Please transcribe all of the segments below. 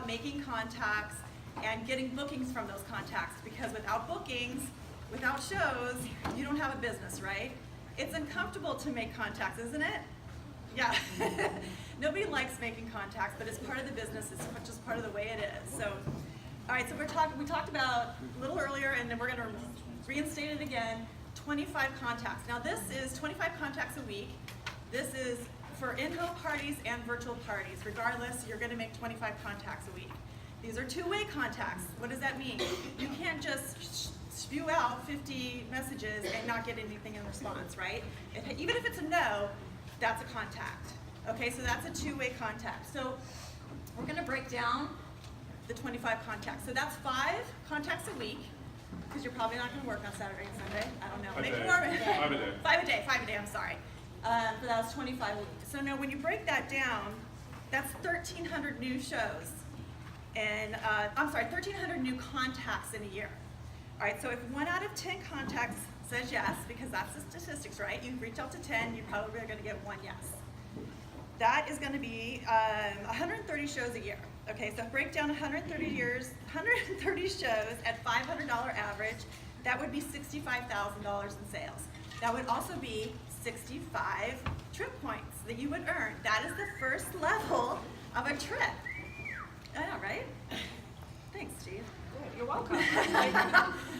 making contacts and getting bookings from those contacts, because without bookings, without shows, you don't have a business, right? It's uncomfortable to make contacts, isn't it? Yeah. Nobody likes making contacts, but it's part of the business. It's just part of the way it is. So, all right, so we talked about a little earlier, and then we're going to reinstate it again, 25 contacts. Now this is 25 contacts a week. This is for in-home parties and virtual parties. Regardless, you're going to make 25 contacts a week. These are two-way contacts. What does that mean? You can't just spew out 50 messages and not get anything in response, right? Even if it's a no, that's a contact. Okay, so that's a two-way contact. So we're going to break down the 25 contacts. So that's 5 contacts a week, because you're probably not going to work on Saturday and Sunday. I don't know. Make it more. 5 a day. 5 a day, I'm sorry. But that was 25 a week. So now when you break that down, that's 1,300 new shows. And, 1,300 new contacts in a year. All right, so if 1 out of 10 contacts says yes, because that's the statistics, right? You reach out to 10, you're probably going to get 1 yes. That is going to be 130 shows a year. Okay, so break down 130 shows at $500 average. That would be $65,000 in sales. That would also be 65 trip points that you would earn. That is the first level of a trip. I know, right? Thanks, Steve. You're welcome.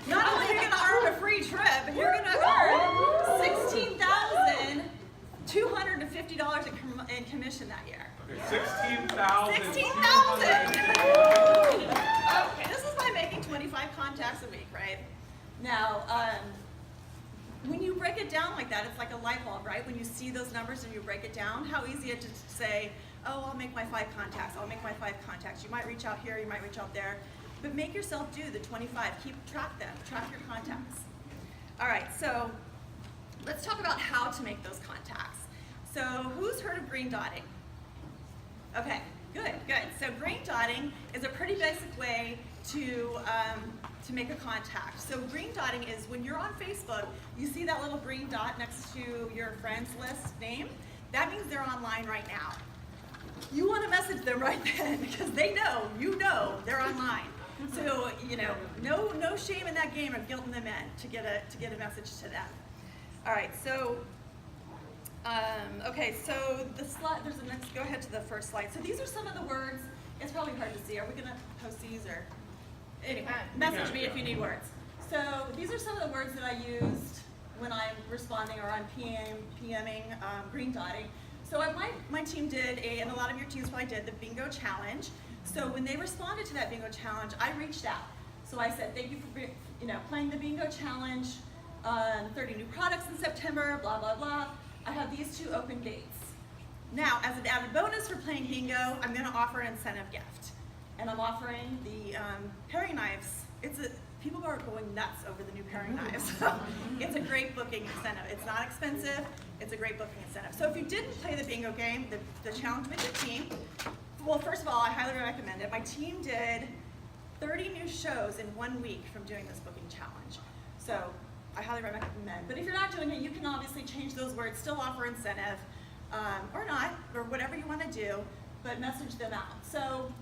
Not only are you going to earn a free trip, but you're going to earn $16,250 in commission that year. Okay, 16,000. 16,000. Okay, this is by making 25 contacts a week, right? Now, when you break it down like that, it's like a light bulb, right? When you see those numbers and you break it down, how easy it is to say, oh, I'll make my 5 contacts. I'll make my 5 contacts. You might reach out here, you might reach out there, but make yourself do the 25. Keep track them. Track your contacts. All right, so let's talk about how to make those contacts. So who's heard of green dotting? Okay, good. So green dotting is a pretty basic way to make a contact. So green dotting is when you're on Facebook, you see that little green dot next to your friends list name. That means they're online right now. You want to message them right then because they know, they're online. So, no shame in that game of guilting them in to get a message to them. All right, so okay, so the slide, go ahead to the first slide. So these are some of the words. It's probably hard to see. Are we going to post these or? Anyway, message me if you need words. So these are some of the words that I used when I'm responding or I'm PMing green dotting. So my team did, and a lot of your teams probably did, the bingo challenge. So when they responded to that bingo challenge, I reached out. So I said, thank you for playing the bingo challenge, 30 new products in September, blah, blah, blah. I have these 2 open dates. Now, as an added bonus for playing bingo, I'm going to offer an incentive gift. And I'm offering the paring knives. People are going nuts over the new paring knives. It's a great booking incentive. It's not expensive. It's a great booking incentive. So if you didn't play the bingo game, the challenge with your team, well, first of all, I highly recommend it. My team did 30 new shows in 1 week from doing this booking challenge. So I highly recommend. But if you're not doing it, you can obviously change those words, still offer incentive, or not, or whatever you want to do, but message them out. So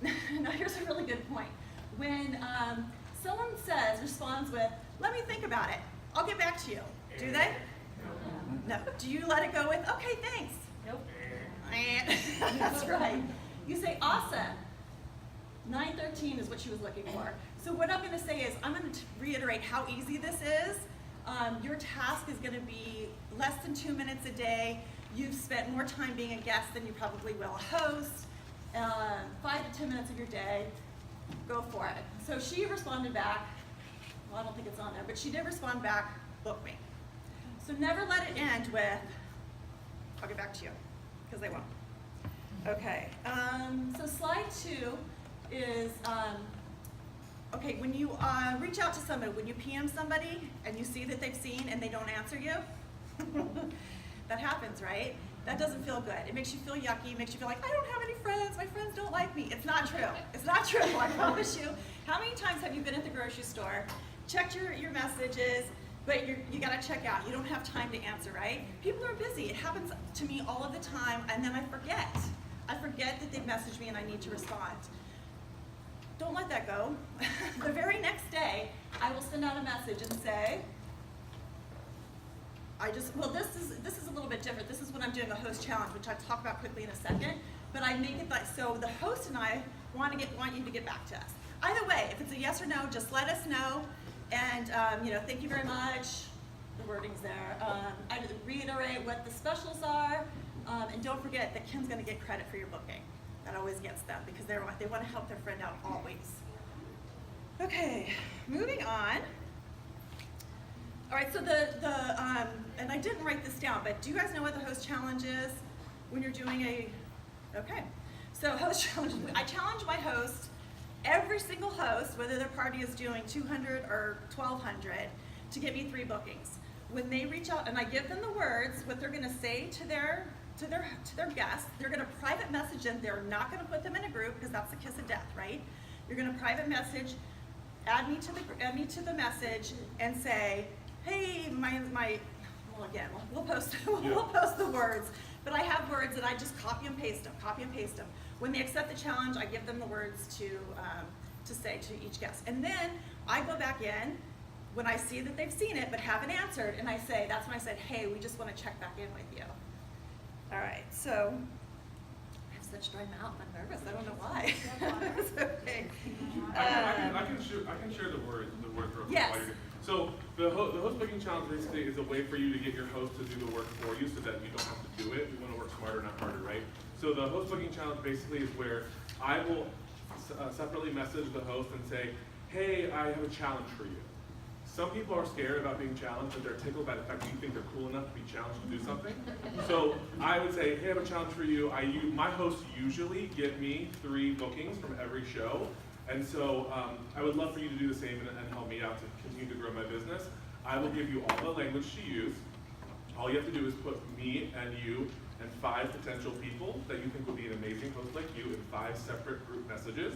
now here's a really good point. When someone responds with, let me think about it, I'll get back to you. Do they? No. Do you let it go with, okay, thanks? Nope. That's right. You say, awesome. 9:13 is what she was looking for. So what I'm going to say is, I'm going to reiterate how easy this is. Your task is going to be less than 2 minutes a day. You've spent more time being a guest than you probably will a host. 5 to 10 minutes of your day, go for it. So she responded back, well, I don't think it's on there, but she did respond back, book me. So never let it end with, I'll get back to you, because they won't. Okay, so slide 2 is, okay, when you reach out to somebody, when you PM somebody and you see that they've seen and they don't answer you, that happens, right? That doesn't feel good. It makes you feel yucky. It makes you feel like, I don't have any friends. My friends don't like me. It's not true. It's not true, I promise you. How many times have you been at the grocery store, checked your messages, but you got to check out. You don't have time to answer, right? People are busy. It happens to me all of the time, and then I forget. I forget that they've messaged me and I need to respond. don't let that go. The very next day, I will send out a message and say, this is a little bit different. This is when I'm doing a host challenge, which I'll talk about quickly in a second. But I make it like, so the host and I want you to get back to us. Either way, if it's a yes or no, just let us know. And thank you very much. The wording's there. I reiterate what the specials are. And don't forget that Kim's gonna get credit for your booking. That always gets them because they want to help their friend out always. Okay, moving on. All right, so and I didn't write this down, but do you guys know what the host challenge is when you're doing okay. So host challenge, I challenge my host, every single host, whether their party is doing 200 or 1,200, to get me 3 bookings. When they reach out and I give them the words, what they're gonna say to their guests, they're gonna private message them. They're not gonna put them in a group because that's the kiss of death, right? You're gonna private message, add me to the message, and say, hey, we'll post the words, but I have words that I just copy and paste them. When they accept the challenge, I give them the words to say to each guest, and then I go back in when I see that they've seen it but haven't answered, and that's when I said, hey, we just want to check back in with you. All right, so I have such dry mouth. I'm nervous. I don't know why. It's okay. I can share the words real quick. Yes. So the host booking challenge basically is a way for you to get your host to do the work for you so that you don't have to do it. You want to work smarter, not harder, right? So the host booking challenge basically is where I will separately message the host and say, hey, I have a challenge for you. Some people are scared about being challenged, but they're tickled by the fact that you think they're cool enough to be challenged to do something. So I would say, hey, I have a challenge for you. My hosts usually give me 3 bookings from every show. And so I would love for you to do the same and help me out to continue to grow my business. I will give you all the language to use. All you have to do is put me and you and 5 potential people that you think would be an amazing host like you in 5 separate group messages.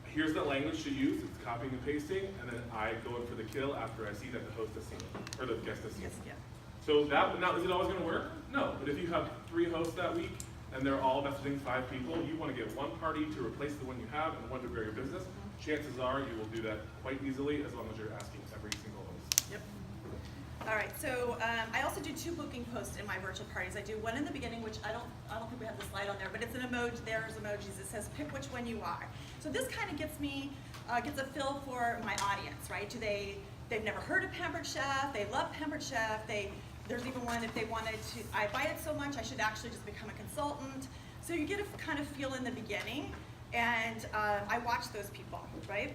Here's the language to use. It's copying and pasting, and then I go in for the kill after I see that the host has seen it, or the guest has seen it. Yes, yeah. So now, is it always going to work? No, but if you have 3 hosts that week, and they're all messaging 5 people, you want to get 1 party to replace the one you have and 1 to grow your business. Chances are you will do that quite easily as long as you're asking every single host. Yep. All right, so I also do 2 booking posts in my virtual parties. I do one in the beginning, which I don't think we have the slide on there, but it's an emoji. There's emojis. It says pick which one you are. So this kind of gets a feel for my audience, right? They've never heard of Pampered Chef. They love Pampered Chef. There's even one if they wanted to. I buy it so much I should actually just become a consultant. So you get a kind of feel in the beginning, and I watch those people, right?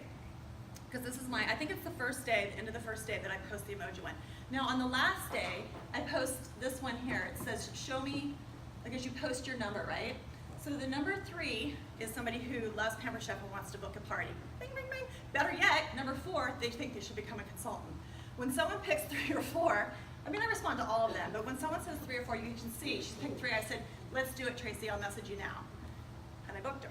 Because this is I think it's the first day, the end of the first day that I post the emoji one. Now on the last day, I post this one here. It says, show me, I guess you post your number, right? So the number 3 is somebody who loves Pampered Chef and wants to book a party. Bing, bing, bing. Better yet, number 4, they think they should become a consultant. When someone picks 3 or 4, I respond to all of them, but when someone says 3 or 4, you can see, she's picked 3, I said, let's do it, Tracy, I'll message you now. And I booked her.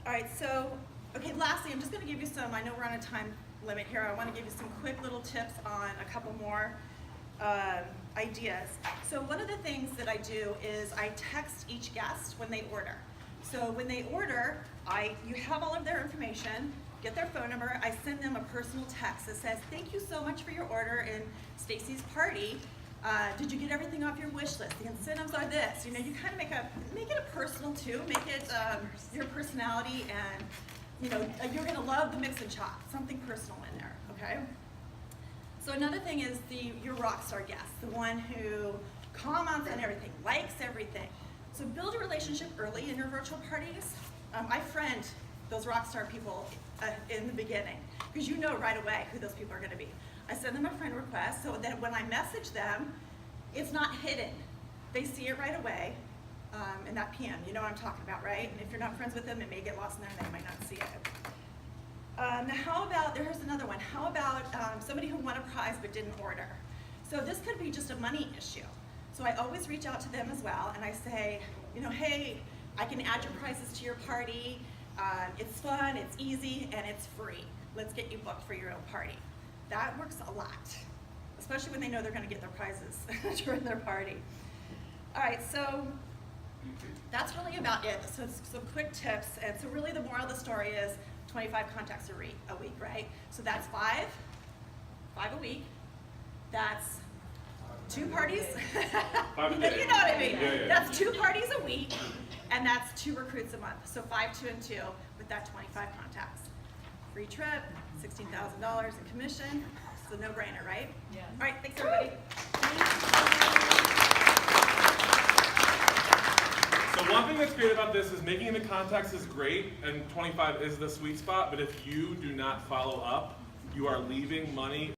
All right, so, okay, lastly, I'm just gonna give you some, I know we're on a time limit here, I wanna give you some quick little tips on a couple more ideas. So one of the things that I do is I text each guest when they order. So when they order, you have all of their information, get their phone number, I send them a personal text that says, thank you so much for your order in Stacy's party. Did you get everything off your wish list? The incentives are this. You know, you kind of make it a personal too, make it your personality, and you know, you're gonna love the mix and chop, something personal in there, okay? So another thing is your rock star guest, the one who comments on everything, likes everything. So build a relationship early in your virtual parties. I friend those rock star people in the beginning, because you know right away who those people are gonna be. I send them a friend request so that when I message them, it's not hidden. They see it right away in that PM. You know what I'm talking about, right? And if you're not friends with them, it may get lost in there and they might not see it. How about, there's another one. How about somebody who won a prize but didn't order? So this could be just a money issue. So I always reach out to them as well, and I say, you know, hey, I can add your prizes to your party. It's fun, it's easy, and it's free. Let's get you booked for your own party. That works a lot, especially when they know they're gonna get their prizes during their party. All right, so That's really about it. So some quick tips. And so really the moral of the story is 25 contacts a week, right? So that's five a week. That's 2 parties. You know what I mean? Yeah. That's 2 parties a week, and that's 2 recruits a month. So 5, 2, and 2 with that 25 contacts. Free trip, $16,000 in commission. It's a no-brainer, right? Yeah. All right, thanks everybody. So one thing that's great about this is making the contacts is great, and 25 is the sweet spot, but if you do not follow up, you are leaving money